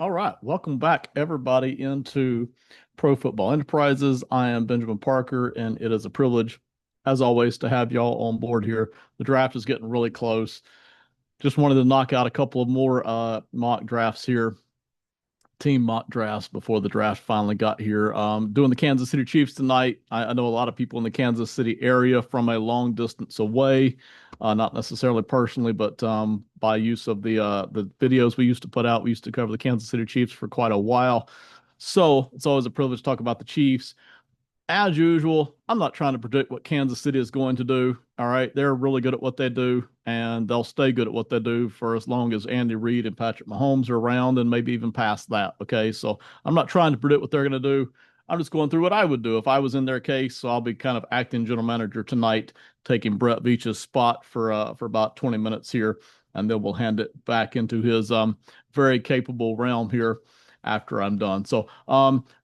All right, welcome back, everybody, into Pro Football Enterprises. I am Benjamin Parker, and it is a privilege, as always, to have y'all on board here. The draft is getting really close. Just wanted to knock out a couple of more mock drafts here, team mock drafts before the draft finally got here. Doing the Kansas City Chiefs tonight. I know a lot of people in the Kansas City area from a long distance away, not necessarily personally, but by use of the videos we used to put out. We used to cover the Kansas City Chiefs for quite a while. So it's always a privilege to talk about the Chiefs. As usual, I'm not trying to predict what Kansas City is going to do. All right. They're really good at what they do, and they'll stay good at what they do for as long as Andy Reid and Patrick Mahomes are around and maybe even past that. Okay. So I'm not trying to predict what they're going to do. I'm just going through what I would do if I was in their case. So I'll be kind of acting general manager tonight, taking Brett Veach's spot for about 20 minutes here, and then we'll hand it back into his very capable realm here after I'm done. So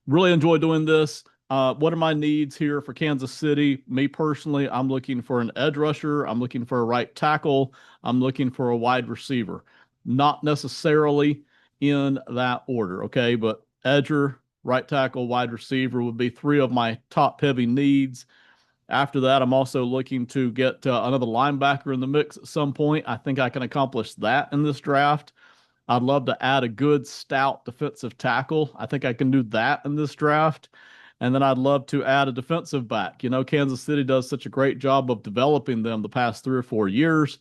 really enjoy doing this. What are my needs here for Kansas City? Me personally, I'm looking for an edge rusher. I'm looking for a right tackle. I'm looking for a wide receiver. Not necessarily in that order, okay? But edger, right tackle, wide receiver would be three of my top heavy needs. After that, I'm also looking to get another linebacker in the mix at some point. I think I can accomplish that in this draft. I'd love to add a good, stout defensive tackle. I think I can do that in this draft. And then I'd love to add a defensive back. You know, Kansas City does such a great job of developing them the past 3 or 4 years.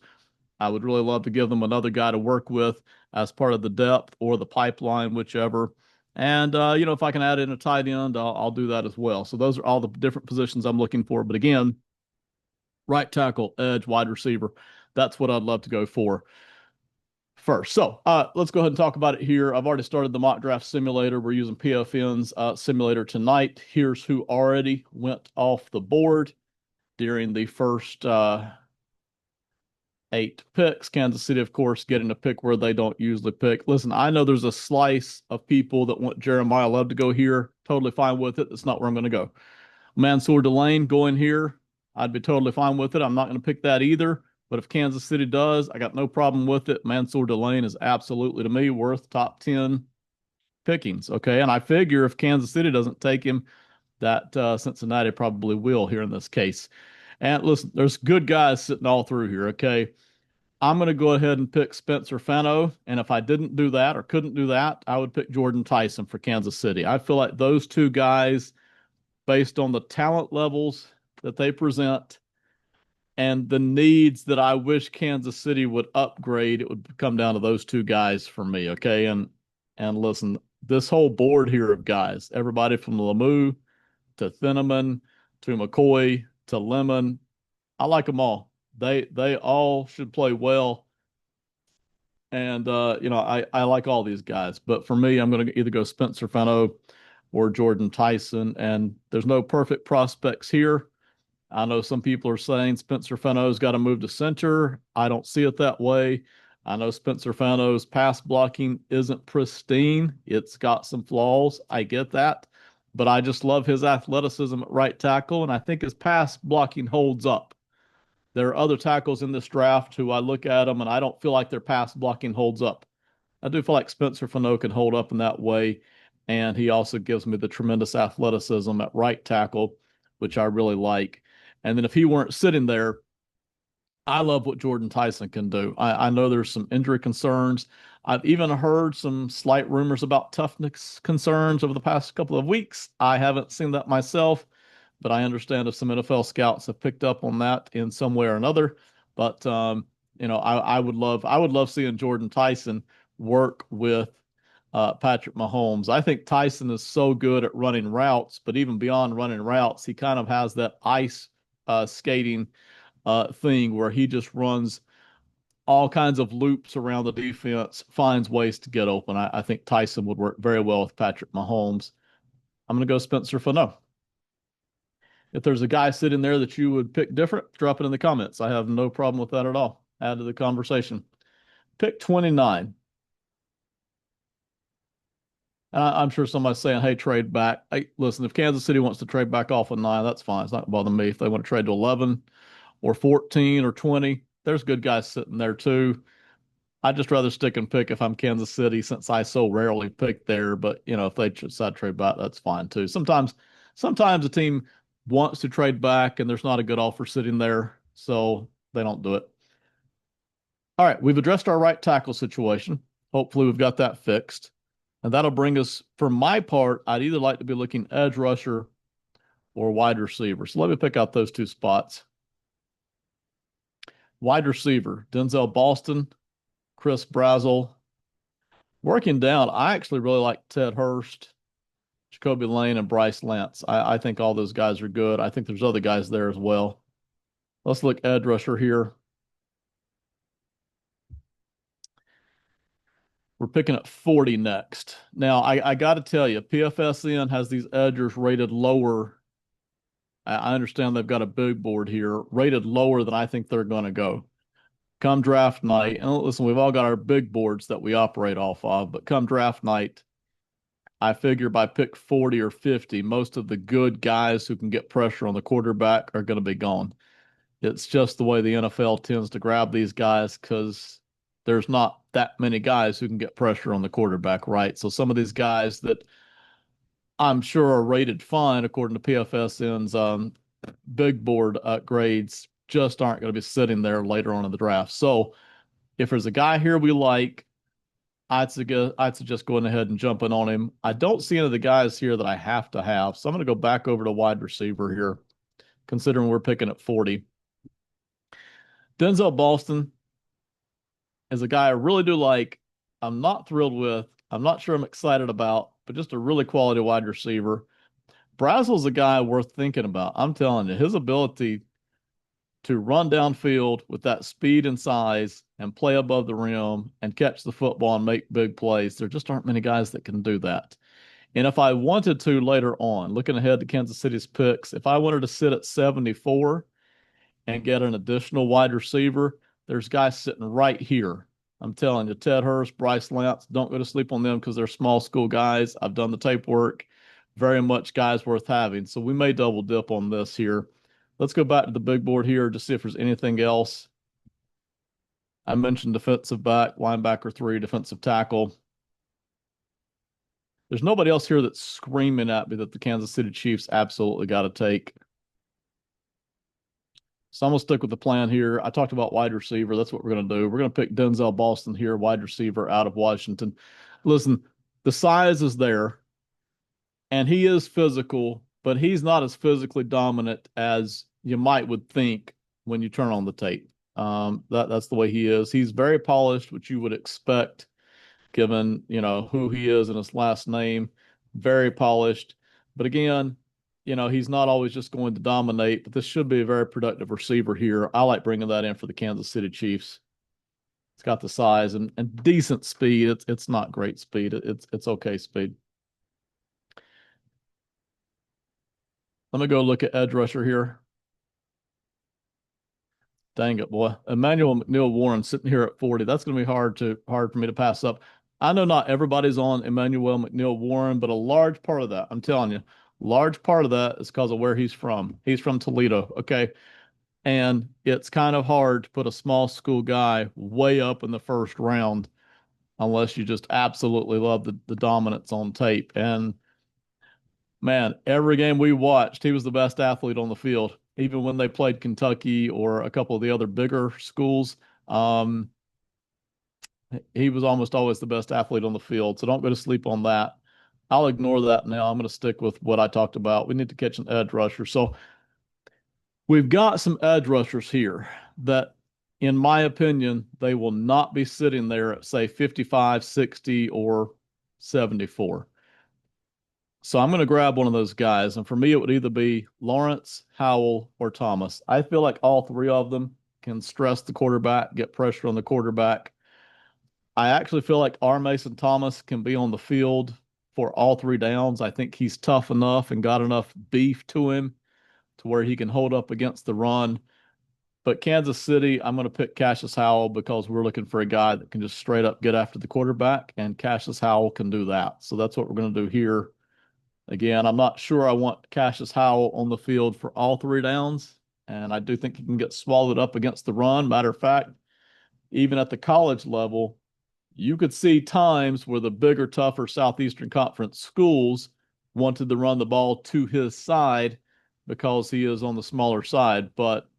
I would really love to give them another guy to work with as part of the depth or the pipeline, whichever. And, if I can add in a tight end, I'll do that as well. So those are all the different positions I'm looking for. But again, right tackle, edge, wide receiver, that's what I'd love to go for first. So let's go ahead and talk about it here. I've already started the mock draft simulator. We're using PFN's simulator tonight. Here's who already went off the board during the first 8 picks. Kansas City, of course, getting a pick where they don't usually pick. Listen, I know there's a slice of people that want Jeremiah Love to go here. Totally fine with it. That's not where I'm going to go. Mansoor Delane going here. I'd be totally fine with it. I'm not going to pick that either. But if Kansas City does, I got no problem with it. Mansoor Delane is absolutely, to me, worth top 10 pickings. Okay. And I figure if Kansas City doesn't take him, that Cincinnati probably will here in this case. And listen, there's good guys sitting all through here. Okay. I'm going to go ahead and pick Spencer Fano. And if I didn't do that or couldn't do that, I would pick Jordan Tyson for Kansas City. I feel like those two guys, based on the talent levels that they present and the needs that I wish Kansas City would upgrade, it would come down to those two guys for me. Okay. And listen, this whole board here of guys, everybody from Lemieux to Thieneman to McCoy to Lemon, I like them all. They all should play well. And I like all these guys. But for me, I'm gonna either go Spencer Fano or Jordan Tyson. And there's no perfect prospects here. I know some people are saying Spencer Fano's got to move to center. I don't see it that way. I know Spencer Fano's pass blocking isn't pristine. It's got some flaws. I get that. But I just love his athleticism at right tackle, and I think his pass blocking holds up. There are other tackles in this draft who I look at them and I don't feel like their pass blocking holds up. I do feel like Spencer Fano can hold up in that way. And he also gives me the tremendous athleticism at right tackle, which I really like. And then if he weren't sitting there, I love what Jordan Tyson can do. I know there's some injury concerns. I've even heard some slight rumors about toughness concerns over the past couple of weeks. I haven't seen that myself, but I understand if some NFL scouts have picked up on that in some way or another. But I would love seeing Jordan Tyson work with Patrick Mahomes. I think Tyson is so good at running routes, but even beyond running routes, he kind of has that ice skating thing where he just runs all kinds of loops around the defense, finds ways to get open. I think Tyson would work very well with Patrick Mahomes. I'm going to go Spencer Fano. If there's a guy sitting there that you would pick different, drop it in the comments. I have no problem with that at all. Add to the conversation. Pick 29. And I'm sure somebody's saying, hey, trade back. Hey, listen, if Kansas City wants to trade back off of 9, that's fine. It's not bothering me. If they want to trade to 11 or 14 or 20, there's good guys sitting there too. I'd just rather stick and pick if I'm Kansas City since I so rarely pick there. But if they decide to trade back, that's fine too. Sometimes a team wants to trade back and there's not a good offer sitting there, so they don't do it. All right, we've addressed our right tackle situation. Hopefully, we've got that fixed. And that'll bring us, for my part, I'd either like to be looking edge rusher or wide receiver. So let me pick out those two spots. Wide receiver, Denzel Boston, Chris Brazzell. Working down, I actually really like Ted Hurst, Jacoby Lane, and Bryce Lance. I think all those guys are good. I think there's other guys there as well. Let's look edge rusher here. We're picking at 40 next. Now, I got to tell you, PFSN has these edgers rated lower. I understand they've got a big board here, rated lower than I think they're going to go. Come draft night, and listen, we've all got our big boards that we operate off of, but come draft night, I figure by pick 40 or 50, most of the good guys who can get pressure on the quarterback are going to be gone. It's just the way the NFL tends to grab these guys because there's not that many guys who can get pressure on the quarterback, right? So some of these guys that I'm sure are rated fine according to PFSN's big board grades just aren't going to be sitting there later on in the draft. So if there's a guy here we like, I'd suggest going ahead and jumping on him. I don't see any of the guys here that I have to have, so I'm going to go back over to wide receiver here, considering we're picking at 40. Denzel Boston is a guy I really do like. I'm not thrilled with. I'm not sure I'm excited about, but just a really quality wide receiver. Brazzell's a guy worth thinking about. I'm telling you, his ability to run downfield with that speed and size and play above the rim and catch the football and make big plays, there just aren't many guys that can do that. And if I wanted to later on, looking ahead to Kansas City's picks, if I wanted to sit at 74 and get an additional wide receiver, there's guys sitting right here. I'm telling you, Ted Hurst, Bryce Lance, don't go to sleep on them because they're small school guys. I've done the tape work. Very much guys worth having. So we may double dip on this here. Let's go back to the big board here to see if there's anything else. I mentioned defensive back, linebacker 3, defensive tackle. There's nobody else here that's screaming at me that the Kansas City Chiefs absolutely got to take. So I'm going to stick with the plan here. I talked about wide receiver. That's what we're going to do. We're going to pick Denzel Boston here, wide receiver out of Washington. Listen, the size is there, and he is physical, but he's not as physically dominant as you might would think when you turn on the tape. That's the way he is. He's very polished, which you would expect given, who he is and his last name. Very polished. But again, he's not always just going to dominate, but this should be a very productive receiver here. I like bringing that in for the Kansas City Chiefs. It's got the size and decent speed. It's not great speed. It's okay speed. Let me go look at edge rusher here. Dang it, boy. Emmanuel McNeill-Warren sitting here at 40. That's going to be hard for me to pass up. I know not everybody's on Emmanuel McNeill-Warren, but a large part of that, I'm telling you, large part of that is because of where he's from. He's from Toledo, okay? And it's kind of hard to put a small school guy way up in the first round unless you just absolutely love the dominance on tape. And man, every game we watched, he was the best athlete on the field. Even when they played Kentucky or a couple of the other bigger schools, he was almost always the best athlete on the field. So don't go to sleep on that. I'll ignore that now. I'm going to stick with what I talked about. We need to catch an edge rusher. So we've got some edge rushers here that, in my opinion, they will not be sitting there at, say, 55, 60, or 74. So I'm going to grab one of those guys. And for me, it would either be Lawrence, Howell, or Thomas. I feel like all three of them can stress the quarterback, get pressure on the quarterback. I actually feel like R. Mason Thomas can be on the field for all three downs. I think he's tough enough and got enough beef to him to where he can hold up against the run. But Kansas City, I'm going to pick Cassius Howell because we're looking for a guy that can just straight up get after the quarterback, and Cassius Howell can do that. So that's what we're going to do here. Again, I'm not sure I want Cassius Howell on the field for all three downs, and I do think he can get swallowed up against the run. Matter of fact, even at the college level, You could see times where the bigger, tougher Southeastern Conference schools wanted to run the ball to his side because he is on the smaller side, but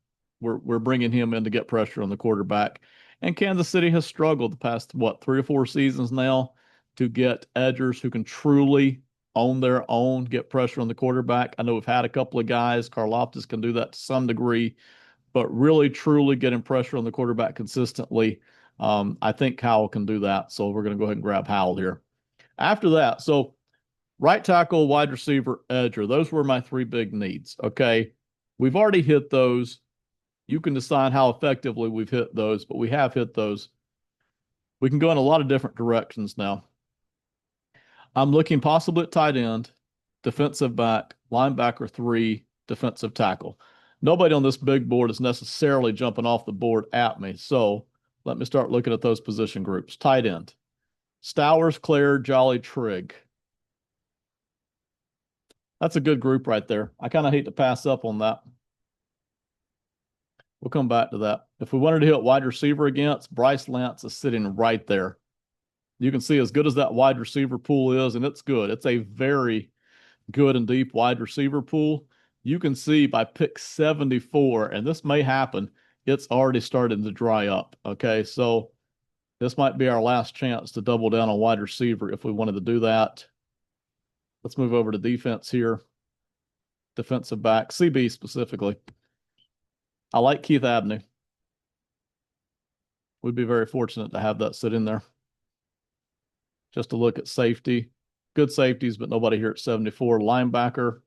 we're bringing him in to get pressure on the quarterback. And Kansas City has struggled the past, what, 3 or 4 seasons now to get edgers who can truly own their own, get pressure on the quarterback. I know we've had a couple of guys. Karlaftis can do that to some degree, but really, truly getting pressure on the quarterback consistently. I think Howell can do that. So we're going to go ahead and grab Howell here. After that, so right tackle, wide receiver, edger. Those were my three big needs. Okay. We've already hit those. You can decide how effectively we've hit those, but we have hit those. We can go in a lot of different directions now. I'm looking possibly at tight end, defensive back, linebacker three, defensive tackle. Nobody on this big board is necessarily jumping off the board at me. So let me start looking at those position groups. Tight end, Stowers, Claire, Jolly, Trigg. That's a good group right there. I kind of hate to pass up on that. We'll come back to that. If we wanted to hit wide receiver against, Bryce Lance is sitting right there. You can see as good as that wide receiver pool is, and it's good. It's a very good and deep wide receiver pool. You can see by pick 74, and this may happen, it's already starting to dry up. Okay, so this might be our last chance to double down on wide receiver if we wanted to do that. Let's move over to defense here. Defensive back, CB specifically. I like Keith Abney. We'd be very fortunate to have that sit in there. Just to look at safety. Good safeties, but nobody here at 74. Linebacker.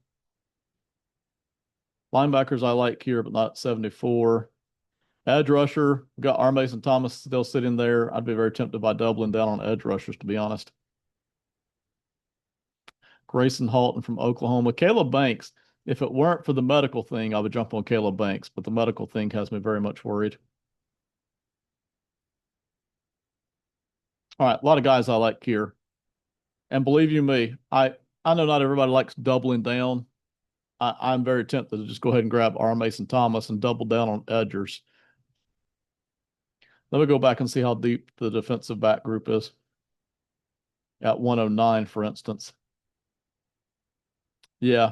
Linebackers I like here, but not 74. Edge rusher, we got R. Mason Thomas still sitting there. I'd be very tempted by doubling down on edge rushers, to be honest. Grayson Halton from Oklahoma. Caleb Banks, if it weren't for the medical thing, I would jump on Caleb Banks, but the medical thing has me very much worried. All right, a lot of guys I like here. And believe you me, I know not everybody likes doubling down. I'm very tempted to just go ahead and grab R. Mason Thomas and double down on edgers. Let me go back and see how deep the defensive back group is. At 109, for instance. Yeah.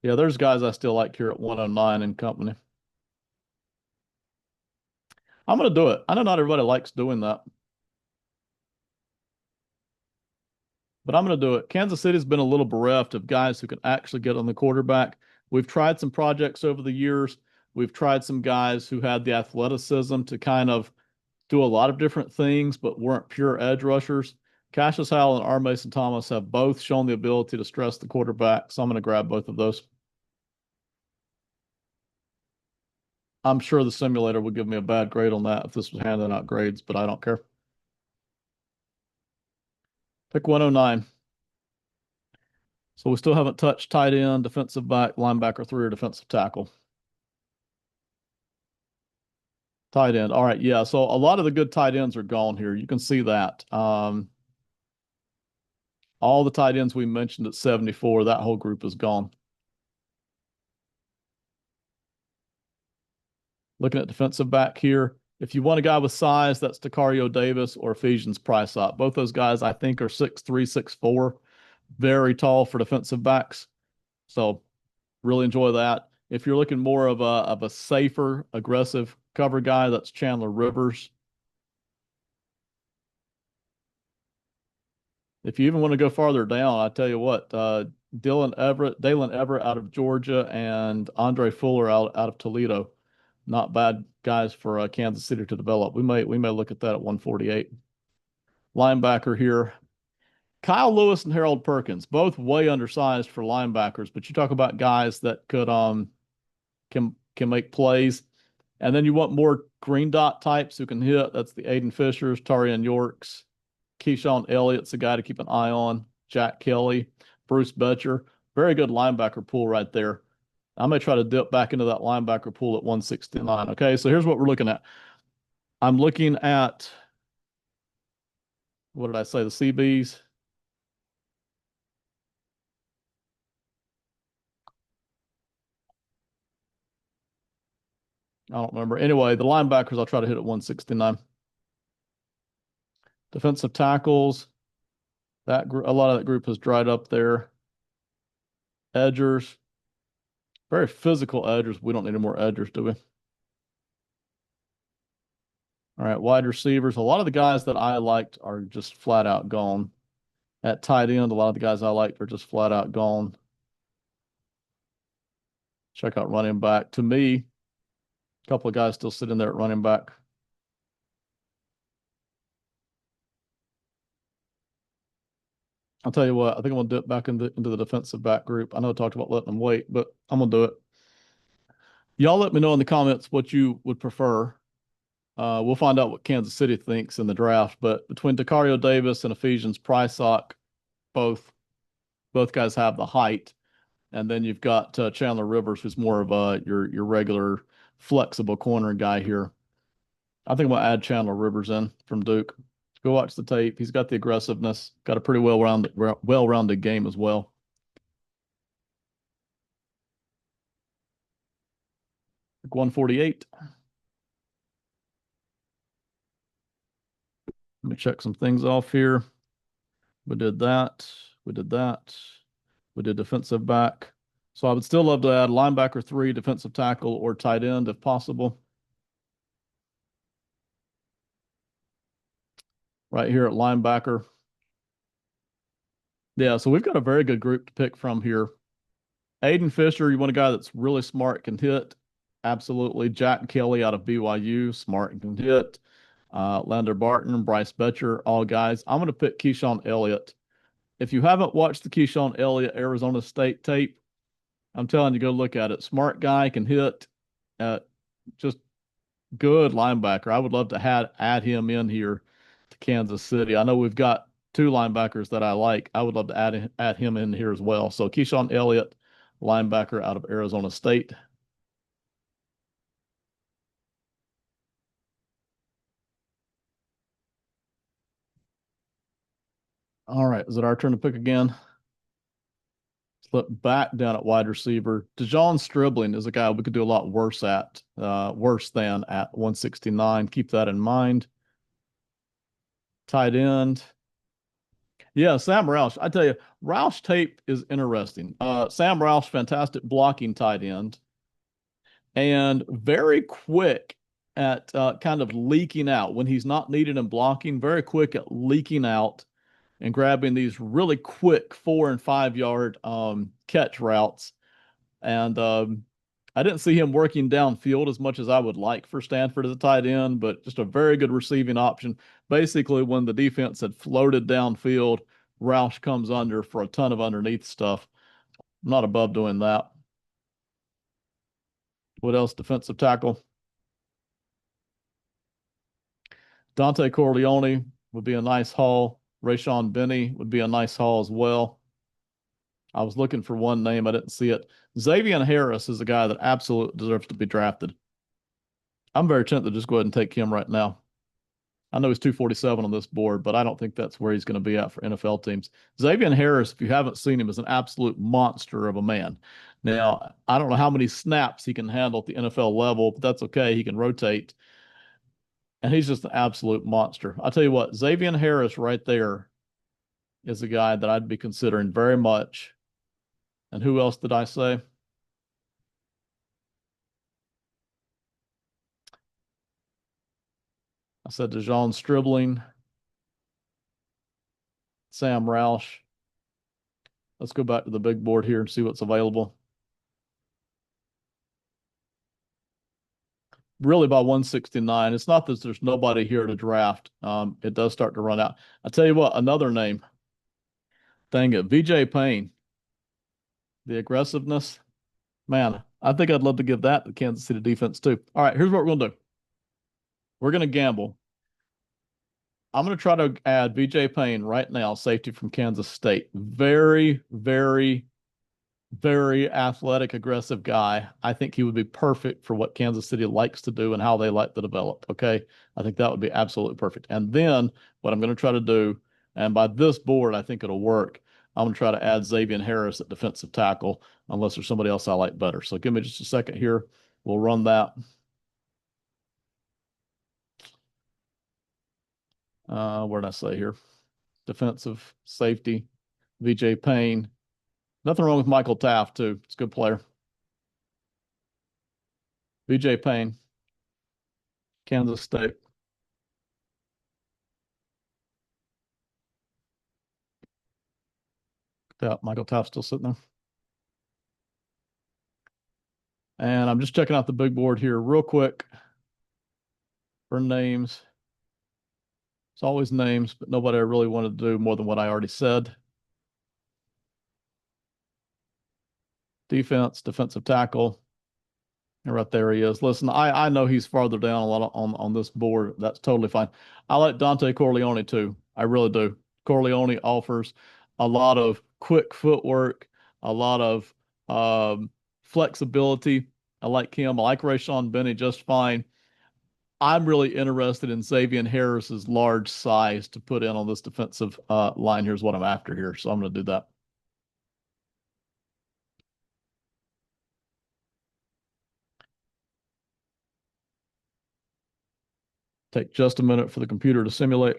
Yeah, there's guys I still like here at 109 and company. I'm going to do it. I know not everybody likes doing that, but I'm going to do it. Kansas City's been a little bereft of guys who can actually get on the quarterback. We've tried some projects over the years. We've tried some guys who had the athleticism to kind of do a lot of different things, but weren't pure edge rushers. Cassius Howell and R. Mason Thomas have both shown the ability to stress the quarterback, so I'm going to grab both of those. I'm sure the simulator would give me a bad grade on that if this was handing out grades, but I don't care. Pick 109. So we still haven't touched tight end, defensive back, linebacker three, or defensive tackle. Tight end. All right. Yeah. So a lot of the good tight ends are gone here. You can see that. All the tight ends we mentioned at 74, that whole group is gone. Looking at defensive back here. If you want a guy with size, that's Tacario Davis or Ephesians Price-Up. Both those guys, I think, are 6'3", 6'4". Very tall for defensive backs. So really enjoy that. If you're looking more of a safer, aggressive cover guy, that's Chandler Rivers. If you even want to go farther down, I tell you what, Dalen Everett out of Georgia, and Andre Fuller out of Toledo. Not bad guys for Kansas City to develop. We may look at that at 148. Linebacker here. Kyle Lewis and Harold Perkins, both way undersized for linebackers, but you talk about guys that could can make plays. And then you want more green dot types who can hit. That's the Aiden Fishers, Tarian Yorks, Keyshawn Elliott's a guy to keep an eye on. Jack Kelly, Bruce Betcher. Very good linebacker pool right there. I may try to dip back into that linebacker pool at 169. Okay, so here's what we're looking at. I'm looking at, what did I say, the CBs? I don't remember. Anyway, the linebackers I'll try to hit at 169. Defensive tackles, that a lot of that group has dried up there. Edgers, very physical edgers. We don't need any more edgers, do we? All right, wide receivers. A lot of the guys that I liked are just flat out gone. At tight end, a lot of the guys I liked are just flat out gone. Check out running back. To me, a couple of guys still sitting there at running back. I'll tell you what, I think I'm gonna dip back into the defensive back group. I know I talked about letting them wait, but I'm gonna do it. Y'all let me know in the comments what you would prefer. We'll find out what Kansas City thinks in the draft, but between Dakario Davis and Ephesians Prysock, both guys have the height. And then you've got Chandler Rivers, who's more of your regular flexible corner guy here. I think we'll add Chandler Rivers in from Duke. Go watch the tape. He's got the aggressiveness, got a pretty well-rounded game as well. Pick 148. Let me check some things off here. We did that. We did that. We did defensive back. So I would still love to add linebacker 3, defensive tackle, or tight end if possible. Right here at linebacker. Yeah, so we've got a very good group to pick from here. Aiden Fisher, you want a guy that's really smart, can hit. Absolutely. Jack Kelly out of BYU, smart and can hit. Lander Barton, Bryce Betcher, all guys. I'm going to pick Keyshawn Elliott. If you haven't watched the Keyshawn Elliott Arizona State tape, I'm telling you, go look at it. Smart guy, can hit. Just good linebacker. I would love to add him in here to Kansas City. I know we've got 2 linebackers that I like. I would love to add him in here as well. So Keyshawn Elliott, linebacker out of Arizona State. All right, is it our turn to pick again? Let's look back down at wide receiver. Dejon Stribling is a guy we could do a lot worse than at 169. Keep that in mind. Tight end. Yeah, Sam Roush. I tell you, Roush tape is interesting. Sam Roush, fantastic blocking tight end, and very quick at kind of leaking out when he's not needed in blocking. Very quick at leaking out and grabbing these really quick 4 and 5 yard catch routes. And I didn't see him working downfield as much as I would like for Stanford as a tight end, but just a very good receiving option. Basically, when the defense had floated downfield, Roush comes under for a ton of underneath stuff. I'm not above doing that. What else? Defensive tackle. Dante Corleone would be a nice haul. Rayshawn Benny would be a nice haul as well. I was looking for one name. I didn't see it. Xavier Harris is a guy that absolutely deserves to be drafted. I'm very tempted to just go ahead and take him right now. I know he's 247 on this board, but I don't think that's where he's going to be at for NFL teams. Xavier Harris, if you haven't seen him, is an absolute monster of a man. Now, I don't know how many snaps he can handle at the NFL level, but that's okay. He can rotate. And he's just an absolute monster. I'll tell you what, Xavier Harris right there is a guy that I'd be considering very much. And who else did I say? I said Dejon Stribling, Sam Roush. Let's go back to the big board here and see what's available. Really by 169. It's not that there's nobody here to draft. It does start to run out. I'll tell you what, another name. Dang it, VJ Payne. The aggressiveness. Man, I think I'd love to give that to Kansas City defense too. All right, here's what we're going to do. We're going to gamble. I'm going to try to add VJ Payne right now, safety from Kansas State. Very, very, very athletic, aggressive guy. I think he would be perfect for what Kansas City likes to do and how they like to develop. Okay. I think that would be absolutely perfect. And then what I'm going to try to do, and by this board, I think it'll work. I'm going to try to add Xavier Harris at defensive tackle, unless there's somebody else I like better. So give me just a second here. We'll run that. What did I say here? Defensive safety, VJ Payne. Nothing wrong with Michael Taft, too. It's a good player. VJ Payne, Kansas State. Yeah, Michael Taft still sitting there. And I'm just checking out the big board here real quick for names. It's always names, but nobody really wanted to do more than what I already said. Defense, defensive tackle. And right there he is. Listen, I know he's farther down a lot on this board. That's totally fine. I like Dante Corleone too. I really do. Corleone offers a lot of quick footwork, a lot of flexibility. I like him. I like Rayshon Benny just fine. I'm really interested in Xavier Harris's large size to put in on this defensive line. Here's what I'm after here. So I'm going to do that. Take just a minute for the computer to simulate.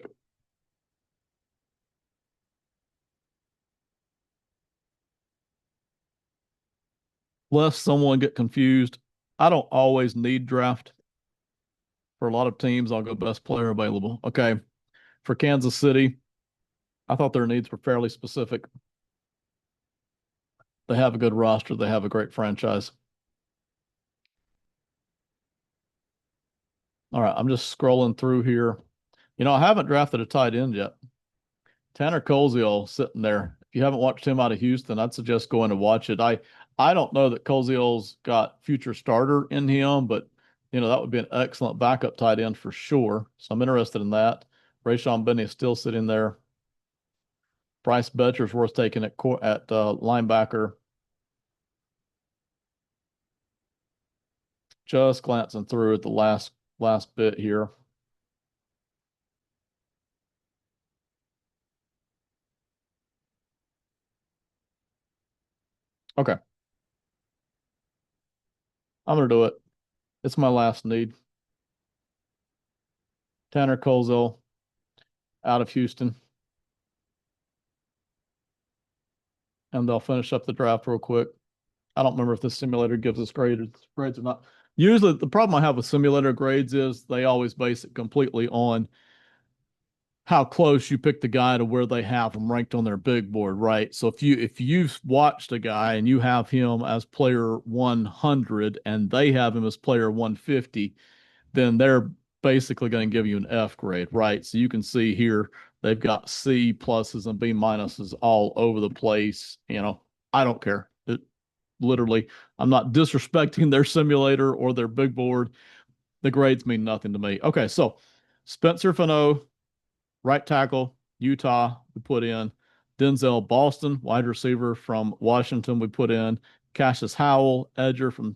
Lest someone get confused, I don't always need draft. For a lot of teams, I'll go best player available. Okay. For Kansas City, I thought their needs were fairly specific. They have a good roster. They have a great franchise. All right. I'm just scrolling through here. I haven't drafted a tight end yet. Tanner Koziol sitting there. If you haven't watched him out of Houston, I'd suggest going to watch it. I don't know that Koziol's got future starter in him, but that would be an excellent backup tight end for sure. So I'm interested in that. Rayshon Benny is still sitting there. Bryce Betcher's worth taking at linebacker. Just glancing through at the last bit here. Okay. I'm going to do it. It's my last need. Tanner Koziol out of Houston. And they'll finish up the draft real quick. I don't remember if the simulator gives us grades or not. Usually, the problem I have with simulator grades is they always base it completely on how close you pick the guy to where they have them ranked on their big board, right? So if you've watched a guy and you have him as player 100 and they have him as player 150, then they're basically going to give you an F grade, right? So you can see here they've got C pluses and B minuses all over the place. I don't care. Literally, I'm not disrespecting their simulator or their big board. The grades mean nothing to me. Okay, so Spencer Fano, right tackle, Utah, we put in. Denzel Boston, wide receiver from Washington, we put in. Cassius Howell, edger from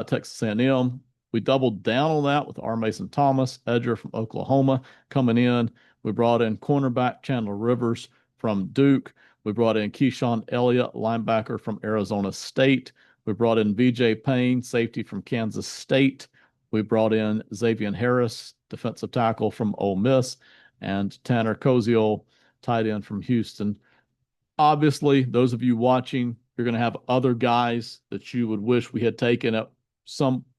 Texas A&M. We doubled down on that with R. Mason Thomas, edger from Oklahoma, coming in. We brought in cornerback Chandler Rivers from Duke. We brought in Keyshawn Elliott, linebacker from Arizona State. We brought in VJ Payne, safety from Kansas State. We brought in Xavier Harris, defensive tackle from Ole Miss, and Tanner Koziol, tight end from Houston. Obviously, those of you watching, you're going to have other guys that you would wish we had taken at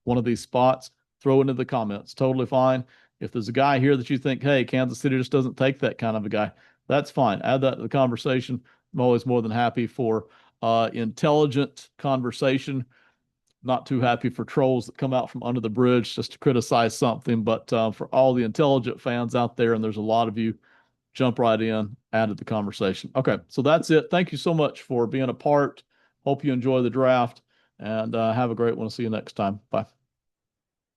one of these spots. Throw it into the comments. Totally fine. If there's a guy here that you think, hey, Kansas City just doesn't take that kind of a guy, that's fine. Add that to the conversation. I'm always more than happy for intelligent conversation. Not too happy for trolls that come out from under the bridge just to criticize something. But for all the intelligent fans out there, and there's a lot of you, jump right in, add to the conversation. Okay, so that's it. Thank you so much for being a part. Hope you enjoy the draft and have a great one. See you next time. Bye.